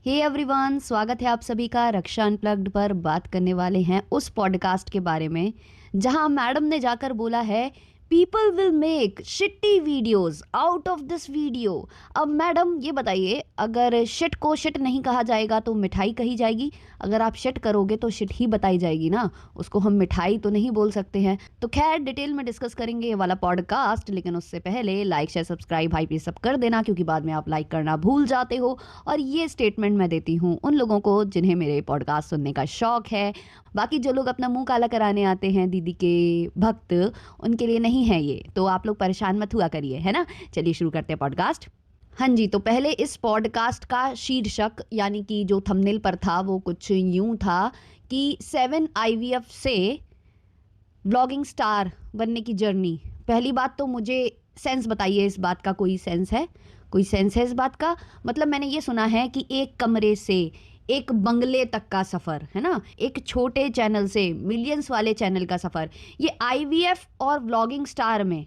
Hey everyone, स्वागत है आप सभी का रक्षा अनप्लग्ड पर। बात करने वाले हैं उस पॉडकास्ट के बारे में जहां मैडम ने जाकर बोला है पीपल विल मेक शिट्टी videos out of this video. अब मैडम ये बताइए, अगर शिट को शिट नहीं कहा जाएगा तो मिठाई कही जाएगी? अगर आप शिट करोगे तो शिट ही बताई जाएगी ना, उसको हम मिठाई तो नहीं बोल सकते हैं। तो खैर डिटेल में डिस्कस करेंगे ये वाला पॉडकास्ट, लेकिन उससे पहले लाइक शेयर सब्सक्राइब हाई सब कर देना, क्योंकि बाद में आप लाइक करना भूल जाते हो। और ये स्टेटमेंट मैं देती हूँ उन लोगों को जिन्हें मेरे पॉडकास्ट सुनने का शौक है। बाकी जो लोग अपना मुंह काला कराने आते हैं दीदी के भक्त, उनके लिए नहीं है ये, तो आप लोग परेशान मत हुआ करिए, है ना। चलिए शुरू करते हैं पॉडकास्ट। हाँ जी, तो पहले इस पॉडकास्ट का शीर्षक यानी कि जो थंबनेल पर था वो कुछ यूं था कि 7 IVF से व्लॉगिंग स्टार बनने की जर्नी। पहली बात तो मुझे सेंस बताइए, इस बात का कोई सेंस है? कोई सेंस है इस बात का? मतलब मैंने ये सुना है कि एक कमरे से एक बंगले तक का सफ़र, है ना, एक छोटे चैनल से मिलियंस वाले चैनल का सफ़र। ये IVF और व्लॉगिंग स्टार में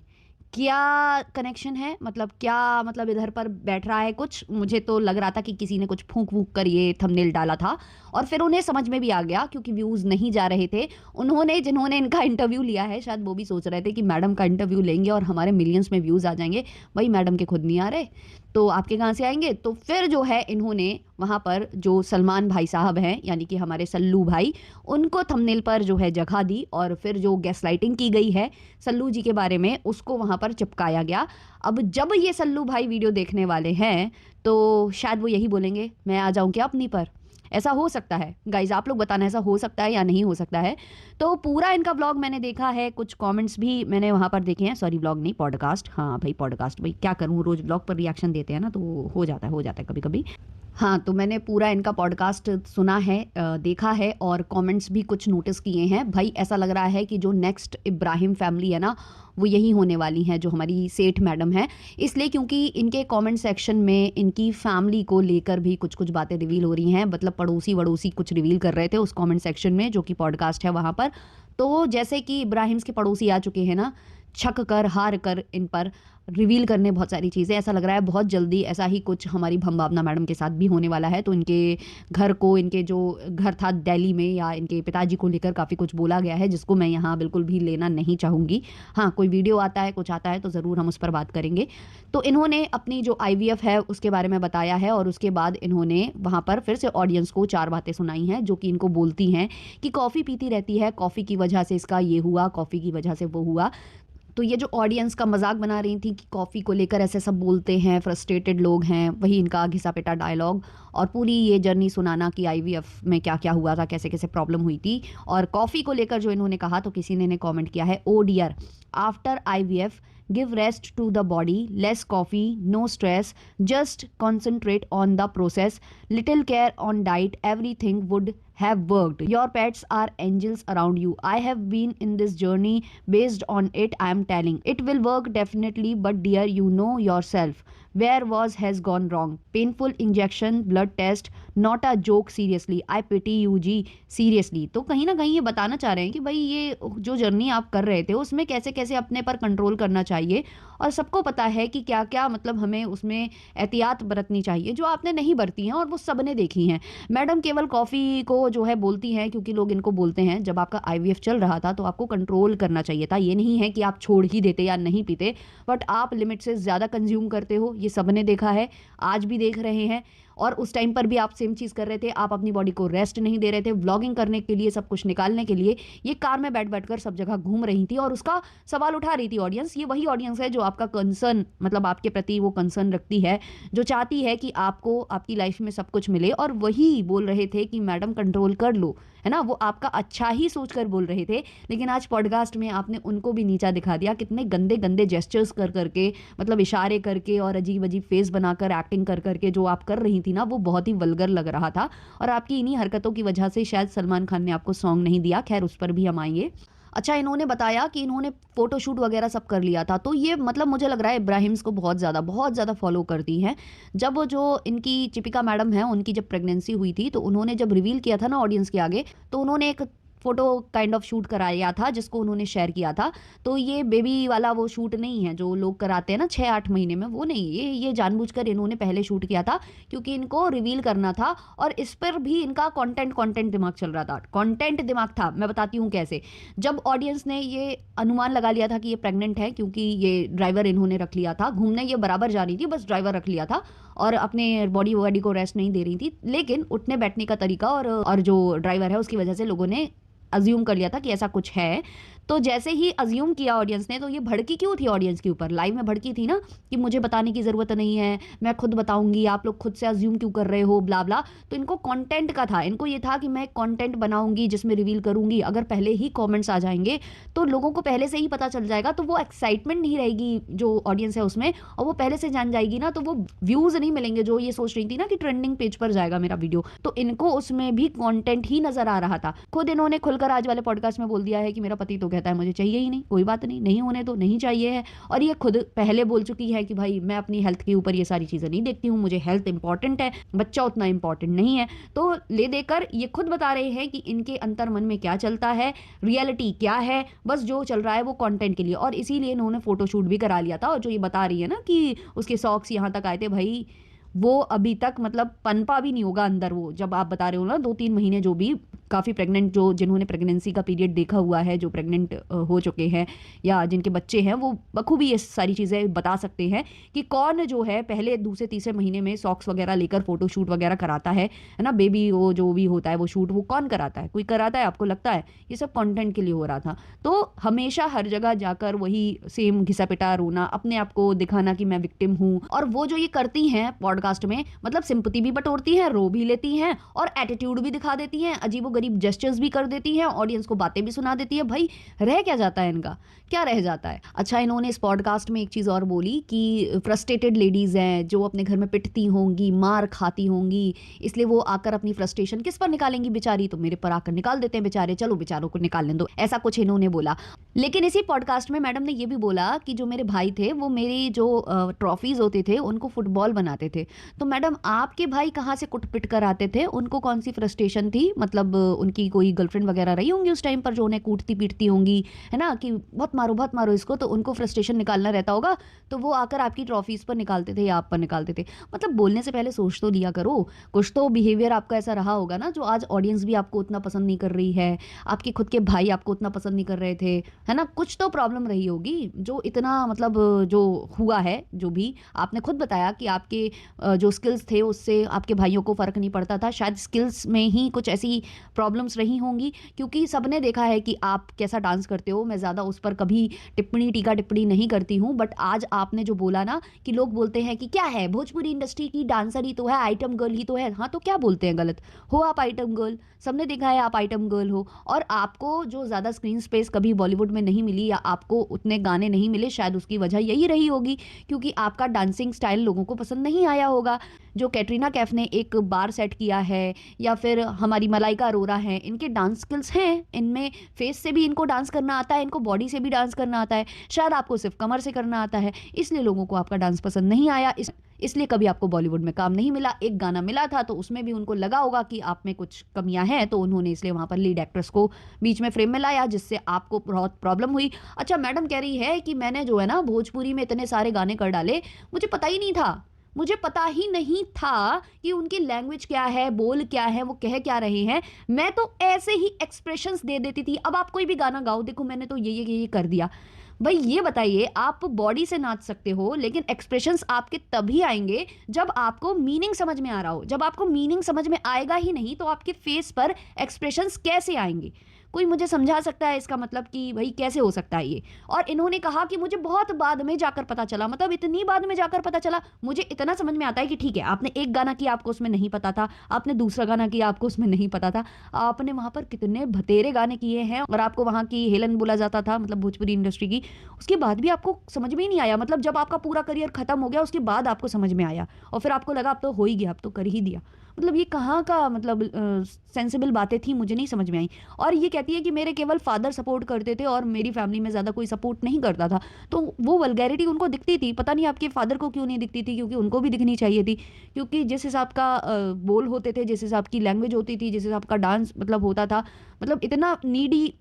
क्या कनेक्शन है? मतलब क्या, मतलब इधर पर बैठ रहा है कुछ? मुझे तो लग रहा था कि किसी ने कुछ फूंक वूंक कर ये थंबनेल डाला था और फिर उन्हें समझ में भी आ गया, क्योंकि व्यूज़ नहीं जा रहे थे। उन्होंने, जिन्होंने इनका इंटरव्यू लिया है, शायद वो भी सोच रहे थे कि मैडम का इंटरव्यू लेंगे और हमारे मिलियंस में व्यूज़ आ जाएंगे। भाई मैडम के खुद नहीं आ रहे तो आपके कहाँ से आएंगे? तो फिर जो है इन्होंने वहाँ पर जो सलमान भाई साहब हैं, यानी कि हमारे सल्लू भाई, उनको थंबनेल पर जो है जगह दी और फिर जो गैसलाइटिंग की गई है सल्लू जी के बारे में उसको वहाँ पर चिपकाया गया। अब जब ये सल्लू भाई वीडियो देखने वाले हैं तो शायद वो यही बोलेंगे, मैं आ जाऊँ क्या अपनी पर? ऐसा हो सकता है गाइज, आप लोग बताना ऐसा हो सकता है या नहीं हो सकता है। तो पूरा इनका व्लॉग मैंने देखा है, कुछ कमेंट्स भी मैंने वहाँ पर देखे हैं। सॉरी, व्लॉग नहीं, पॉडकास्ट। हाँ भाई पॉडकास्ट, भाई क्या करूँ, रोज व्लॉग पर रिएक्शन देते हैं ना, तो हो जाता है कभी कभी। हाँ, तो मैंने पूरा इनका पॉडकास्ट सुना है, देखा है और कमेंट्स भी कुछ नोटिस किए हैं। भाई ऐसा लग रहा है कि जो नेक्स्ट इब्राहिम फैमिली है ना, वो यही होने वाली है, जो हमारी सेठ मैडम है। इसलिए क्योंकि इनके कमेंट सेक्शन में इनकी फैमिली को लेकर भी कुछ कुछ बातें रिवील हो रही हैं। मतलब पड़ोसी वड़ोसी कुछ रिवील कर रहे थे उस कमेंट सेक्शन में, जो कि पॉडकास्ट है वहाँ पर। तो जैसे कि इब्राहिम्स के पड़ोसी आ चुके हैं ना, छक कर हार कर इन पर रिवील करने बहुत सारी चीज़ें। ऐसा लग रहा है बहुत जल्दी ऐसा ही कुछ हमारी भंभावना मैडम के साथ भी होने वाला है। तो इनके घर को, इनके जो घर था दिल्ली में, या इनके पिताजी को लेकर काफ़ी कुछ बोला गया है, जिसको मैं यहाँ बिल्कुल भी लेना नहीं चाहूँगी। हाँ, कोई वीडियो आता है, कुछ आता है तो ज़रूर हम उस पर बात करेंगे। तो इन्होंने अपनी जो IVF है उसके बारे में बताया है और उसके बाद इन्होंने वहाँ पर फिर से ऑडियंस को 4 बातें सुनाई हैं, जो कि इनको बोलती हैं कि कॉफ़ी पीती रहती है, कॉफ़ी की वजह से इसका ये हुआ, कॉफ़ी की वजह से वो हुआ। तो ये जो ऑडियंस का मजाक बना रही थी कि कॉफ़ी को लेकर ऐसे सब बोलते हैं, फ्रस्ट्रेटेड लोग हैं, वही इनका घिसा पिटा डायलॉग और पूरी ये जर्नी सुनाना कि IVF में क्या क्या हुआ था, कैसे कैसे प्रॉब्लम हुई थी। और कॉफ़ी को लेकर जो इन्होंने कहा, तो किसी ने कमेंट किया है, oh dear, after IVF give rest to the body, less coffee, no stress, just concentrate on the process, little care on diet, everything would have worked. Your pets are angels around you. I have been in this journey, based on it I am telling, it will work definitely, but dear, you know yourself where was has gone wrong. Painful injection, blood test, not a joke, seriously, I pity you जी, seriously. तो कहीं ना कहीं ये बताना चाह रहे हैं कि भाई ये जो जर्नी आप कर रहे थे उसमें कैसे कैसे अपने पर कंट्रोल करना चाहिए, और सबको पता है कि क्या क्या, मतलब हमें उसमें एहतियात बरतनी चाहिए, जो आपने नहीं बरती हैं और वो सब ने देखी हैं। मैडम केवल कॉफ़ी को जो है बोलती हैं क्योंकि लोग इनको बोलते हैं। जब आपका IVF चल रहा था तो आपको कंट्रोल करना चाहिए था, ये नहीं है कि आप छोड़ ही देते या नहीं पीते, बट आप लिमिट से ज़्यादा कंज्यूम करते हो, ये सब ने देखा है, आज भी देख रहे हैं। और उस टाइम पर भी आप सेम चीज़ कर रहे थे, आप अपनी बॉडी को रेस्ट नहीं दे रहे थे, व्लॉगिंग करने के लिए, सब कुछ निकालने के लिए ये कार में बैठ बैठ कर सब जगह घूम रही थी और उसका सवाल उठा रही थी ऑडियंस। ये वही ऑडियंस है जो आपका कंसर्न, मतलब आपके प्रति वो कंसर्न रखती है, जो चाहती है कि आपको आपकी लाइफ में सब कुछ मिले। और वही बोल रहे थे कि मैडम कंट्रोल कर लो, है ना, वो आपका अच्छा ही सोच कर बोल रहे थे। लेकिन आज पॉडकास्ट में आपने उनको भी नीचा दिखा दिया, कितने गंदे गंदे जेस्चर्स कर करके, मतलब इशारे करके और अजीब अजीब फेस बनाकर एक्टिंग कर करके जो आप कर रही थी ना, वो बहुत ही वल्गर लग रहा था। और आपकी इन्हीं हरकतों की वजह से शायद सलमान खान ने आपको सॉन्ग नहीं दिया, खैर उस पर भी हम आएंगे। अच्छा, इन्होंने बताया कि इन्होंने फ़ोटोशूट वगैरह सब कर लिया था, तो ये मतलब मुझे लग रहा है इब्राहिम्स को बहुत ज़्यादा फॉलो करती हैं। जब वो जो इनकी चिपिका मैडम है, उनकी जब प्रेगनेंसी हुई थी तो उन्होंने जब रिवील किया था ना ऑडियंस के आगे, तो उन्होंने एक फ़ोटो काइंड ऑफ शूट कराया था जिसको उन्होंने शेयर किया था। तो ये बेबी वाला वो शूट नहीं है जो लोग कराते हैं ना 6-8 महीने में, वो नहीं, ये जानबूझकर इन्होंने पहले शूट किया था क्योंकि इनको रिवील करना था और इस पर भी इनका कंटेंट दिमाग चल रहा था। कंटेंट दिमाग था, मैं बताती हूँ कैसे। जब ऑडियंस ने ये अनुमान लगा लिया था कि ये प्रेग्नेंट है क्योंकि ये ड्राइवर इन्होंने रख लिया था, घूमने ये बराबर जा रही थी, बस ड्राइवर रख लिया था और अपने बॉडी वॉडी को रेस्ट नहीं दे रही थी, लेकिन उठने बैठने का तरीका और जो ड्राइवर है उसकी वजह से लोगों ने अज्यूम कर लिया था कि ऐसा कुछ है। तो जैसे ही अज्यूम किया ऑडियंस ने, तो ये भड़की क्यों थी ऑडियंस के ऊपर, लाइव में भड़की थी ना कि मुझे बताने की ज़रूरत नहीं है, मैं खुद बताऊंगी, आप लोग खुद से अज्यूम क्यों कर रहे हो, ब्ला ब्ला। तो इनको कंटेंट का था, इनको ये था कि मैं कंटेंट बनाऊंगी जिसमें रिवील करूंगी। अगर पहले ही कमेंट्स आ जाएंगे तो लोगों को पहले से ही पता चल जाएगा, तो वो एक्साइटमेंट नहीं रहेगी जो ऑडियंस है उसमें, और वो पहले से जान जाएगी ना, तो वो व्यूज़ नहीं मिलेंगे जो ये सोच रही थी ना कि ट्रेंडिंग पेज पर जाएगा मेरा वीडियो। तो इनको उसमें भी कॉन्टेंट ही नजर आ रहा था। खुद इन्होंने खुलकर आज वाले पॉडकास्ट में बोल दिया है कि मेरा पति तो कहता है मुझे चाहिए ही नहीं, कोई बात नहीं, नहीं होने तो नहीं चाहिए है। और ये खुद पहले बोल चुकी है कि भाई मैं अपनी हेल्थ के ऊपर ये सारी चीज़ें नहीं देखती हूँ, मुझे हेल्थ इंपॉर्टेंट है, बच्चा उतना इंपॉर्टेंट नहीं है। तो ले देकर ये खुद बता रहे हैं कि इनके अंतर मन में क्या चलता है, रियलिटी क्या है, बस जो चल रहा है वो कंटेंट के लिए। और इसीलिए इन्होंने फोटोशूट भी करा लिया था। और जो ये बता रही है ना कि उसके सॉक्स यहाँ तक आए थे, भाई वो अभी तक मतलब पनपा भी नहीं होगा अंदर। वो जब आप बता रहे हो ना 2-3 महीने, जो भी काफ़ी प्रेग्नेंट, जो जिन्होंने प्रेगनेंसी का पीरियड देखा हुआ है, जो प्रेग्नेंट हो चुके हैं या जिनके बच्चे हैं, वो बखूबी ये सारी चीज़ें बता सकते हैं कि कौन जो है पहले दूसरे तीसरे महीने में सॉक्स वगैरह लेकर फोटो शूट वगैरह कराता है ना। बेबी वो जो भी होता है वो शूट वो कौन कराता है, कोई कराता है आपको लगता है? ये सब कंटेंट के लिए हो रहा था। तो हमेशा हर जगह जाकर वही सेम घिसा पिटा रोना, अपने आप को दिखाना कि मैं विक्टिम हूँ। और वो जो ये करती हैं पॉडकास्ट में, मतलब सिंपैथी भी बटोरती हैं, रो भी लेती हैं और एटीट्यूड भी दिखा देती हैं, अजीबो गरीब जेस्चर्स भी कर देती हैं, ऑडियंस को बातें भी सुना देती है। भाई रह क्या जाता है इनका, क्या रह जाता है? अच्छा, इन्होंने इस पॉडकास्ट में एक चीज़ और बोली कि फ्रस्ट्रेटेड लेडीज़ हैं जो अपने घर में पिटती होंगी, मार खाती होंगी, इसलिए वो आकर अपनी फ्रस्ट्रेशन किस पर निकालेंगी बेचारी, तो मेरे पर आकर निकाल देते हैं बेचारे, चलो बेचारों को निकालने दो, ऐसा कुछ इन्होंने बोला। लेकिन इसी पॉडकास्ट में मैडम ने ये भी बोला कि जो मेरे भाई थे वो मेरी जो ट्रॉफीज होते थे उनको फुटबॉल बनाते थे। तो मैडम आपके भाई कहाँ से कुट पिट कर आते थे, उनको कौन सी फ्रस्ट्रेशन थी? मतलब उनकी कोई गर्लफ्रेंड वगैरह रही होंगी उस टाइम पर जो उन्हें कूटती पीटती होंगी, है ना, कि बहुत मारो इसको, तो उनको फ्रस्ट्रेशन निकालना रहता होगा, तो वो आकर आपकी ट्रॉफीज पर निकालते थे या आप पर निकालते थे। मतलब बोलने से पहले सोच तो लिया करो, कुछ तो बिहेवियर आपका ऐसा रहा होगा ना जो आज ऑडियंस भी आपको उतना पसंद नहीं कर रही है, आपके खुद के भाई आपको उतना पसंद नहीं कर रहे थे, है ना, कुछ तो प्रॉब्लम रही होगी जो इतना मतलब जो हुआ है। जो भी आपने खुद बताया कि आपके जो स्किल्स थे उससे आपके भाइयों को फ़र्क नहीं पड़ता था, शायद स्किल्स में ही कुछ ऐसी प्रॉब्लम्स रही होंगी, क्योंकि सबने देखा है कि आप कैसा डांस करते हो। मैं ज़्यादा उस पर कभी टीका टिप्पणी नहीं करती हूँ, बट आज आपने जो बोला ना कि लोग बोलते हैं कि क्या है भोजपुरी इंडस्ट्री की डांसर ही तो है, आइटम गर्ल ही तो है। हाँ तो क्या बोलते हैं गलत हो, आप आइटम गर्ल, सबने देखा है आप आइटम गर्ल हो। और आपको जो ज़्यादा स्क्रीन स्पेस कभी बॉलीवुड में नहीं मिली या आपको उतने गाने नहीं मिले, शायद उसकी वजह यही रही होगी क्योंकि आपका डांसिंग स्टाइल लोगों को पसंद नहीं आया होगा। जो कैटरीना कैफ ने एक बार सेट किया है या फिर हमारी मलाइका अरोरा हैं, इनके डांस स्किल्स हैं, इनमें फेस से भी इनको डांस करना आता है, इनको बॉडी से भी डांस करना आता है, शायद आपको सिर्फ कमर से करना आता है, इसलिए लोगों को आपका डांस पसंद नहीं आया, इसलिए कभी आपको बॉलीवुड में काम नहीं मिला। एक गाना मिला था तो उसमें भी उनको लगा होगा कि आप में कुछ कमियां हैं, तो उन्होंने इसलिए वहां पर लीड एक्ट्रेस को बीच में फ्रेम में लाया, जिससे आपको बहुत प्रॉब्लम हुई। अच्छा, मैडम कह रही है कि मैंने जो है ना भोजपुरी में इतने सारे गाने कर डाले, मुझे पता ही नहीं था, मुझे पता ही नहीं था कि उनकी लैंग्वेज क्या है, बोल क्या है, वो कह क्या रहे हैं। मैं तो ऐसे ही एक्सप्रेशंस दे देती थी, अब आप कोई भी गाना गाओ, देखो मैंने तो ये कर दिया। भाई ये बताइए, आप बॉडी से नाच सकते हो लेकिन एक्सप्रेशंस आपके तभी आएंगे जब आपको मीनिंग समझ में आ रहा हो। जब आपको मीनिंग समझ में आएगा ही नहीं तो आपके फेस पर एक्सप्रेशंस कैसे आएंगे? कोई मुझे समझा सकता है इसका मतलब कि भाई कैसे हो सकता है ये? और इन्होंने कहा कि मुझे बहुत बाद में जाकर पता चला, मतलब इतनी बाद में जाकर पता चला। मुझे इतना समझ में आता है कि ठीक है, आपने एक गाना किया, आपको उसमें नहीं पता था, आपने दूसरा गाना किया, आपको उसमें नहीं पता था, आपने वहां पर कितने भतेरे गाने किए हैं और आपको वहां की हेलन बोला जाता था, मतलब भोजपुरी इंडस्ट्री की, उसके बाद भी आपको समझ में ही नहीं आया। मतलब जब आपका पूरा करियर खत्म हो गया उसके बाद आपको समझ में आया और फिर आपको लगा अब तो हो ही गया, अब तो कर ही दिया। मतलब ये कहाँ का मतलब सेंसिबल बातें थी, मुझे नहीं समझ में आई। और ये कहती है कि मेरे केवल फादर सपोर्ट करते थे और मेरी फैमिली में ज़्यादा कोई सपोर्ट नहीं करता था। तो वो वल्गैरिटी उनको दिखती थी, पता नहीं आपके फादर को क्यों नहीं दिखती थी, क्योंकि उनको भी दिखनी चाहिए थी। क्योंकि जिस हिसाब का बोल होते थे, जिस हिसाब की लैंग्वेज होती थी, जिस हिसाब का डांस मतलब होता था, मतलब इतना नीडी,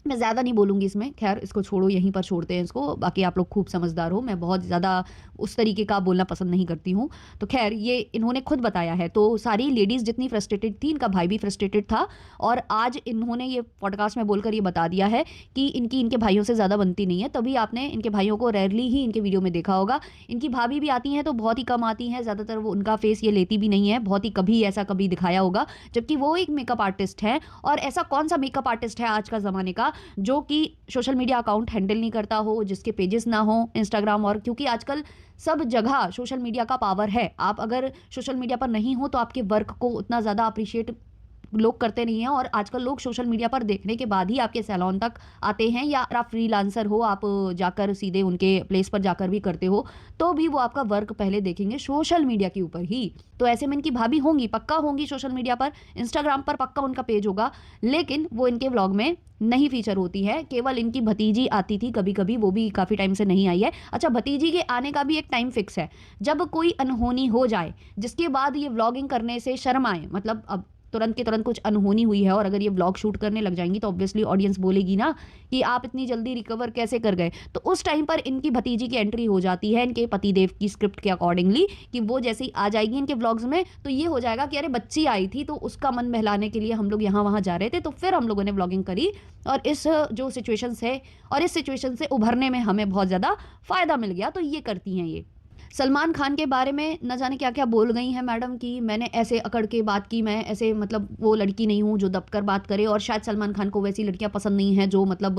मैं ज़्यादा नहीं बोलूँगी इसमें, खैर इसको छोड़ो, यहीं पर छोड़ते हैं इसको, बाकी आप लोग खूब समझदार हो, मैं बहुत ज़्यादा उस तरीके का बोलना पसंद नहीं करती हूँ। तो खैर ये इन्होंने खुद बताया है, तो सारी लेडीज़ जितनी फ्रस्ट्रेटेड थी, इनका भाई भी फ्रस्ट्रेटेड था, और आज इन्होंने ये पॉडकास्ट में बोलकर ये बता दिया है कि इनकी इनके भाइयों से ज़्यादा बनती नहीं है। तभी आपने इनके भाइयों को रेयरली ही इनके वीडियो में देखा होगा। इनकी भाभी भी आती हैं तो बहुत ही कम आती हैं, ज़्यादातर वो उनका फेस ये लेती भी नहीं है, बहुत ही कभी ऐसा कभी दिखाया होगा, जबकि वो एक मेकअप आर्टिस्ट है। और ऐसा कौन सा मेकअप आर्टिस्ट है आज का ज़माने का जो कि सोशल मीडिया अकाउंट हैंडल नहीं करता हो, जिसके पेजेस ना हो इंस्टाग्राम, और क्योंकि आजकल सब जगह सोशल मीडिया का पावर है। आप अगर सोशल मीडिया पर नहीं हो तो आपके वर्क को उतना ज़्यादा अप्रिशिएट लोग करते नहीं हैं, और आजकल लोग सोशल मीडिया पर देखने के बाद ही आपके सैलून तक आते हैं, या आप फ्रीलांसर हो, आप जाकर सीधे उनके प्लेस पर जाकर भी करते हो, तो भी वो आपका वर्क पहले देखेंगे सोशल मीडिया के ऊपर ही। तो ऐसे में इनकी भाभी होंगी, पक्का होंगी सोशल मीडिया पर, इंस्टाग्राम पर पक्का उनका पेज होगा, लेकिन वो इनके व्लॉग में नहीं फीचर होती है। केवल इनकी भतीजी आती थी कभी कभी, वो भी काफ़ी टाइम से नहीं आई है। अच्छा, भतीजी के आने का भी एक टाइम फिक्स है, जब कोई अनहोनी हो जाए जिसके बाद ये व्लॉगिंग करने से शर्म आए, मतलब अब तुरंत के तुरंत कुछ अनहोनी हुई है और अगर ये व्लॉग शूट करने लग जाएंगी तो ऑब्वियसली ऑडियंस बोलेगी ना कि आप इतनी जल्दी रिकवर कैसे कर गए। तो उस टाइम पर इनकी भतीजी की एंट्री हो जाती है इनके पतिदेव की स्क्रिप्ट के अकॉर्डिंगली, कि वो जैसे ही आ जाएगी इनके व्लॉग्स में तो ये हो जाएगा कि अरे बच्ची आई थी तो उसका मन बहलाने के लिए हम लोग यहाँ वहाँ जा रहे थे, तो फिर हम लोगों ने व्लॉगिंग करी, और इस जो सिचुएशन है और इस सिचुएशन से उभरने में हमें बहुत ज़्यादा फ़ायदा मिल गया, तो ये करती हैं ये। सलमान खान के बारे में न जाने क्या क्या बोल गई हैं मैडम, कि मैंने ऐसे अकड़ के बात की, मैं ऐसे मतलब वो लड़की नहीं हूँ जो दबकर बात करे, और शायद सलमान खान को वैसी लड़कियां पसंद नहीं हैं जो मतलब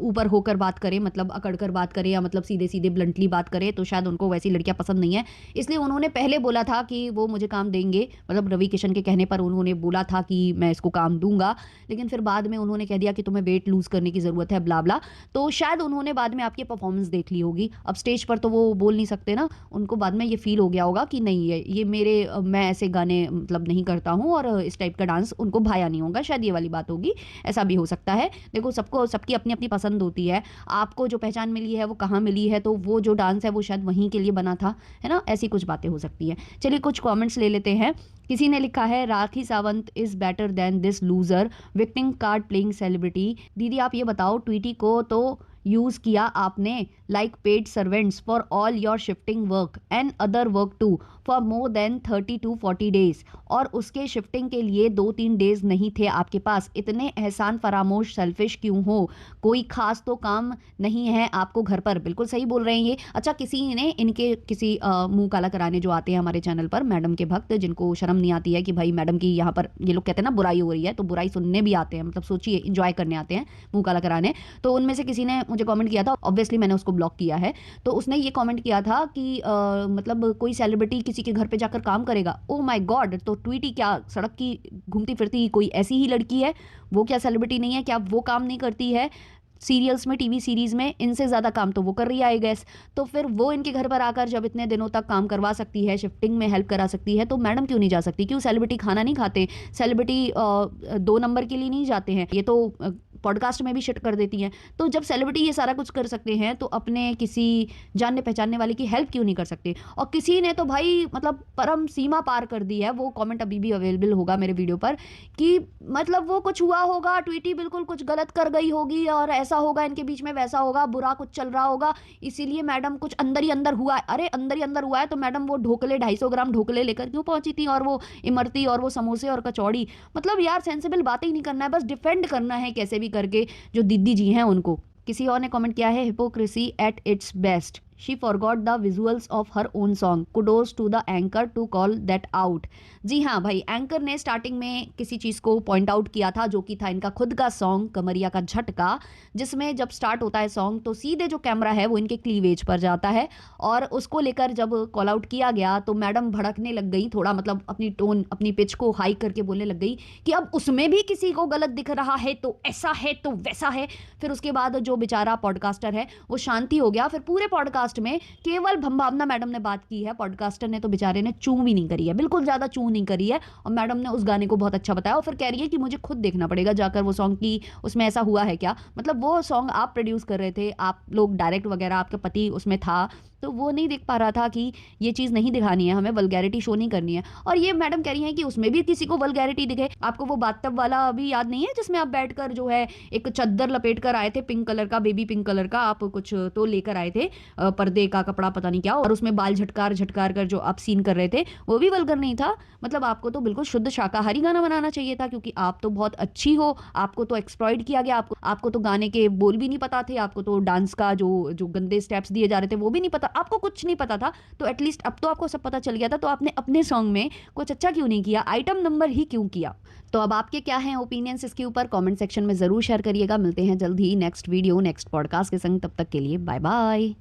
ऊपर होकर बात करे, मतलब अकड़ कर बात करे, या मतलब सीधे सीधे ब्लंटली बात करे, तो शायद उनको वैसी लड़कियां पसंद नहीं है। इसलिए उन्होंने पहले बोला था कि वो मुझे काम देंगे, मतलब रवि किशन के कहने पर उन्होंने बोला था कि मैं इसको काम दूंगा, लेकिन फिर बाद में उन्होंने कह दिया कि तुम्हें वेट लूज़ करने की ज़रूरत है, ब्ला ब्ला। तो शायद उन्होंने बाद में आपकी परफॉर्मेंस देख ली होगी, अब स्टेज पर तो वो बोल नहीं सकते ना, उनको बाद में ये फील हो गया होगा कि नहीं ये मेरे मैं ऐसे गाने मतलब नहीं करता हूँ, और इस टाइप का डांस उनको भाया नहीं होगा, शायद ये वाली बात होगी, ऐसा भी हो सकता है। देखो, सबको सबकी अपनी अपनी पसंद होती है, आपको जो पहचान मिली है वो कहाँ मिली है, तो वो जो डांस है वो शायद वहीं के लिए बना था, है ना, ऐसी कुछ बातें हो सकती हैं। चलिए कुछ कमेंट्स ले लेते हैं। किसी ने लिखा है Rakhi Sawant is better than this loser victim card playing celebrity. दीदी आप ये बताओ, ट्वीटी को तो यूज़ किया आपने like paid servants for all your shifting work and other work to for more than 30 to 40 days, और उसके शिफ्टिंग के लिए 2-3 डेज नहीं थे आपके पास, इतने एहसान फरामोश सेल्फिश क्यों हो, कोई खास तो काम नहीं है आपको घर पर। बिल्कुल सही बोल रहे हैं ये। अच्छा, किसी ने इनके किसी मुंह काला कराने जो आते हैं हमारे चैनल पर, मैडम के भक्त, जिनको शर्म नहीं आती है कि भाई मैडम की यहाँ पर, ये लोग कहते हैं ना बुराई हो रही है, तो बुराई सुनने भी आते हैं, मतलब सोचिए इंजॉय करने आते हैं मुंह काला कराने। तो उनमें से किसी ने मुझे कमेंट किया था, ऑब्वियसली मैंने उसको ब्लॉक किया है, तो उसने ये कमेंट किया था कि मतलब कोई सेलिब्रिटी किसी के घर पे जाकर काम करेगा। ओ माय गॉड, तो ट्वीटी क्या सड़क की घूमती फिरती कोई ऐसी ही लड़की है? वो क्या सेलिब्रिटी नहीं है? क्या वो काम नहीं करती है सीरियल्स में, टीवी सीरीज में? इनसे ज़्यादा काम तो वो कर रही है आई गेस। तो फिर वो इनके घर पर आकर जब इतने दिनों तक काम करवा सकती है, शिफ्टिंग में हेल्प करा सकती है, तो मैडम क्यों नहीं जा सकती? क्यों सेलिब्रिटी खाना नहीं खाते? सेलिब्रिटी 2 नंबर के लिए नहीं जाते हैं? ये तो पॉडकास्ट में भी शिट कर देती हैं। तो जब सेलिब्रिटी ये सारा कुछ कर सकते हैं तो अपने किसी जानने पहचानने वाले की हेल्प क्यों नहीं कर सकते? और किसी ने तो भाई मतलब परम सीमा पार कर दी है, वो कमेंट अभी भी अवेलेबल होगा मेरे वीडियो पर, कि मतलब वो कुछ हुआ होगा, ट्वीटी बिल्कुल कुछ गलत कर गई होगी और ऐसा होगा इनके बीच में, वैसा होगा, बुरा कुछ चल रहा होगा, इसीलिए मैडम कुछ अंदर ही अंदर हुआ है। अरे अंदर ही अंदर हुआ है तो मैडम वो ढोकले 250 ग्राम ढोकले लेकर क्यों पहुंची थी, और वो इमरती और वो समोसे और कचौड़ी? मतलब यार सेंसिबल बातें ही नहीं करना है, बस डिफेंड करना है कैसे भी करके जो दीदी जी हैं उनको। किसी और ने कमेंट किया है hypocrisy at its best, she forgot the visuals of her own song, kudos to the anchor to call that out. जी हाँ भाई, एंकर ने स्टार्टिंग में किसी चीज़ को पॉइंट आउट किया था जो कि था इनका खुद का सॉन्ग कमरिया का झटका, जिसमें जब स्टार्ट होता है सॉन्ग तो सीधे जो कैमरा है वो इनके क्लीवेज पर जाता है, और उसको लेकर जब कॉल आउट किया गया तो मैडम भड़कने लग गई, थोड़ा मतलब अपनी टोन अपनी पिच को हाई करके बोलने लग गई कि अब उसमें भी किसी को गलत दिख रहा है तो ऐसा है तो वैसा है। फिर उसके बाद जो बेचारा पॉडकास्टर है वो शांति हो गया, फिर पूरे पॉडकास्ट पॉडकास्ट में केवल भंभावना मैडम ने बात की है, पॉडकास्टर ने तो बेचारे ने चूं भी नहीं करी है, बिल्कुल ज़्यादा चूं नहीं करी है। और मैडम ने उस गाने को बहुत अच्छा बताया और फिर कह रही है कि मुझे खुद देखना पड़ेगा जाकर वो सॉन्ग की उसमें ऐसा हुआ है क्या। मतलब वो सॉन्ग आप प्रोड्यूस कर रहे थे, आप लोग डायरेक्ट वगैरह, आपका पति उसमें था, तो वो नहीं देख पा रहा था कि ये चीज़ नहीं दिखानी है, हमें वल्गैरिटी शो नहीं करनी है। और ये मैडम कह रही हैं कि उसमें भी किसी को वल्गैरिटी दिखे। आपको वो बाथटब वाला अभी याद नहीं है जिसमें आप बैठकर जो है एक चद्दर लपेट कर आए थे, पिंक कलर का, बेबी पिंक कलर का, आप कुछ तो लेकर आए थे, पर्दे का कपड़ा पता नहीं क्या, और उसमें बाल झटकार झटकार कर जो आप सीन कर रहे थे वो भी वल्गर नहीं था। मतलब आपको तो बिल्कुल शुद्ध शाकाहारी गाना बनाना चाहिए था, क्योंकि आप तो बहुत अच्छी हो, आपको तो एक्सप्लॉइट किया गया, आपको तो गाने के बोल भी नहीं पता थे, आपको तो डांस का जो जो गंदे स्टेप्स दिए जा रहे थे वो भी नहीं पता, आपको कुछ नहीं पता था। तो एटलीस्ट अब तो आपको सब पता चल गया था, तो आपने अपने सॉन्ग में कुछ अच्छा क्यों नहीं किया, आइटम नंबर ही क्यों किया। तो अब आपके क्या हैं ओपिनियंस इसके ऊपर, कमेंट सेक्शन में जरूर शेयर करिएगा। मिलते हैं जल्द ही नेक्स्ट वीडियो नेक्स्ट पॉडकास्ट के संग, तब तक के लिए बाय बाय।